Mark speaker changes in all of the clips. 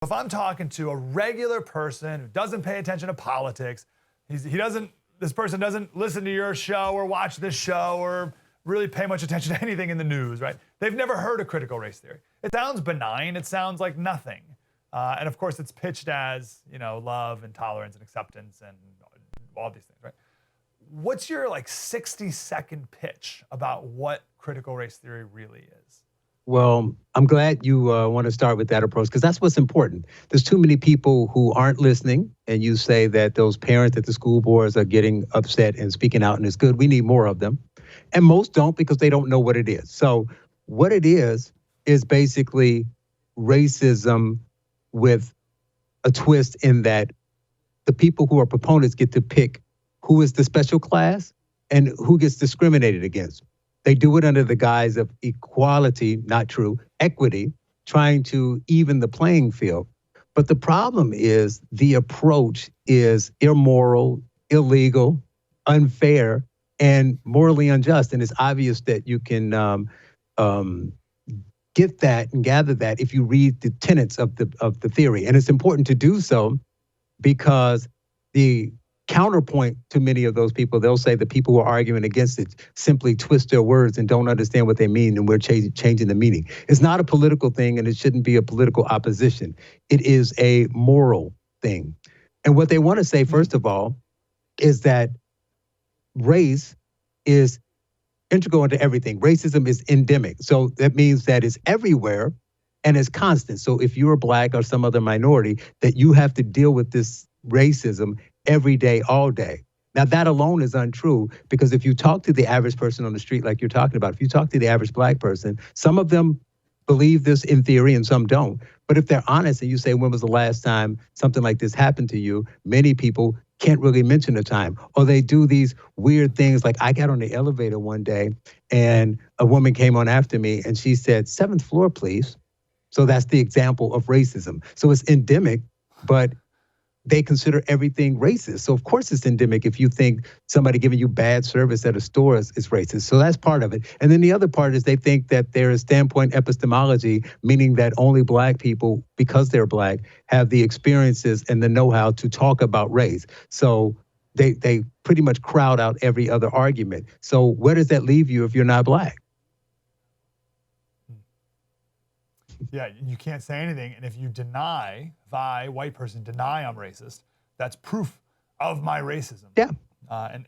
Speaker 1: If I'm talking to a regular person who doesn't pay attention to politics, this person doesn't listen to your show or watch this show or really pay much attention to anything in the news, right? They've never heard of critical race theory. It sounds benign. It sounds like nothing. And of course, it's pitched as, love and tolerance and acceptance and all these things, right? What's your 60-second pitch about what critical race theory really is?
Speaker 2: Well, I'm glad you want to start with that approach, because that's what's important. There's too many people who aren't listening, and you say that those parents at the school boards are getting upset and speaking out, and it's good. We need more of them. And most don't, because they don't know what it is. So what it is basically racism with a twist in that the people who are proponents get to pick who is the special class and who gets discriminated against. They do it under the guise of equality, not true, equity, trying to even the playing field. But the problem is the approach is immoral, illegal, unfair, and morally unjust. And it's obvious that you can get that and gather that if you read the tenets of the theory. And it's important to do so because the counterpoint to many of those people, they'll say the people who are arguing against it simply twist their words and don't understand what they mean, and we're changing the meaning. It's not a political thing, and it shouldn't be a political opposition. It is a moral thing. And what they want to say, first of all, is that race is integral into everything. Racism is endemic. So that means that it's everywhere and it's constant. So if you're Black or some other minority, that you have to deal with this racism every day, all day. Now, that alone is untrue, because if you talk to the average person on the street, like you're talking about, if you talk to the average Black person, some of them believe this in theory and some don't. But if they're honest and you say, when was the last time something like this happened to you? Many people can't really mention a time. Or they do these weird things, like I got on the elevator one day and a woman came on after me and she said, 7th floor, please. So that's the example of racism. So it's endemic, but they consider everything racist. So of course it's endemic if you think somebody giving you bad service at a store is racist. So that's part of it. And then the other part is they think that there is standpoint epistemology, meaning that only Black people, because they're Black, have the experiences and the know-how to talk about race. So they pretty much crowd out every other argument. So where does that leave you if you're not Black?
Speaker 1: Yeah, you can't say anything. And if you deny, white person, deny I'm racist, that's proof of my racism.
Speaker 2: Yeah.
Speaker 1: And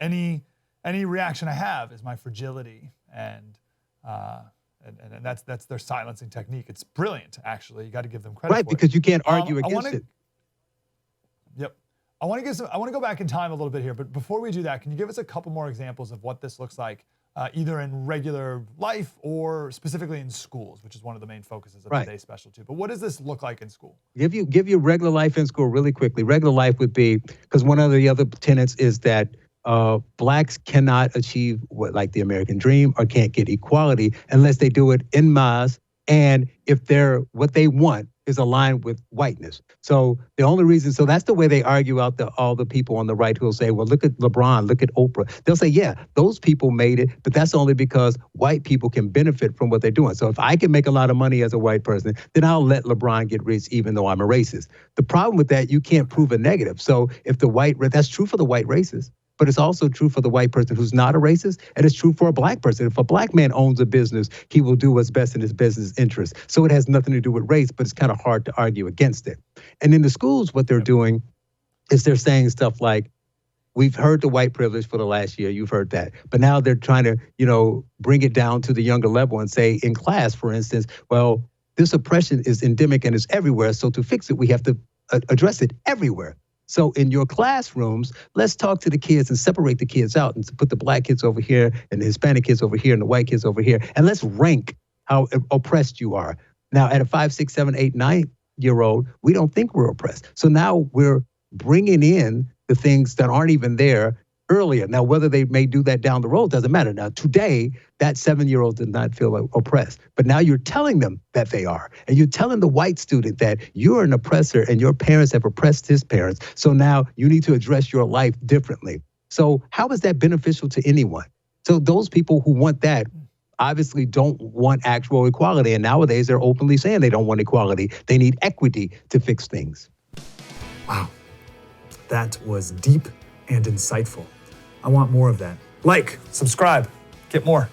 Speaker 1: any reaction I have is my fragility, and that's their silencing technique. It's brilliant, actually. You got to give them credit.
Speaker 2: Right, because you can't argue against it.
Speaker 1: Yep. I want to go back in time a little bit here, but before we do that, can you give us a couple more examples of what this looks like? Either in regular life or specifically in schools, which is one of the main focuses of today's special too. But what does this look like in school?
Speaker 2: Give you regular life in school really quickly. Regular life would be, because one of the other tenets is that Blacks cannot achieve like the American dream or can't get equality unless they do it en masse, and if what they want is aligned with whiteness. So the only reason, so that's the way they argue out all the people on the right who will say, well, look at LeBron, look at Oprah. They'll say, yeah, those people made it, but that's only because white people can benefit from what they're doing. So if I can make a lot of money as a white person, then I'll let LeBron get rich even though I'm a racist. The problem with that, you can't prove a negative. So if that's true for the white racist, but it's also true for the white person who's not a racist, and it's true for a Black person. If a Black man owns a business, he will do what's best in his business interest. So it has nothing to do with race, but it's kind of hard to argue against it. And in the schools, what they're doing is they're saying stuff like, we've heard the white privilege for the last year, you've heard that. But now they're trying to, bring it down to the younger level and say in class, for instance, well, this oppression is endemic and it's everywhere. So to fix it, we have to address it everywhere. So in your classrooms, let's talk to the kids and separate the kids out and put the Black kids over here and the Hispanic kids over here and the white kids over here. And let's rank how oppressed you are. Now, at a 5, 6, 7, 8, 9-year-old, we don't think we're oppressed. So now we're bringing in the things that aren't even there earlier. Now, whether they may do that down the road doesn't matter. Now, today, that 7-year-old did not feel oppressed. But now you're telling them that they are. And you're telling the white student that you're an oppressor and your parents have oppressed his parents. So now you need to address your life differently. So how is that beneficial to anyone? So those people who want that, obviously don't want actual equality. And nowadays they're openly saying they don't want equality. They need equity to fix things.
Speaker 3: Wow. That was deep and insightful. I want more of that. Like, subscribe, get more.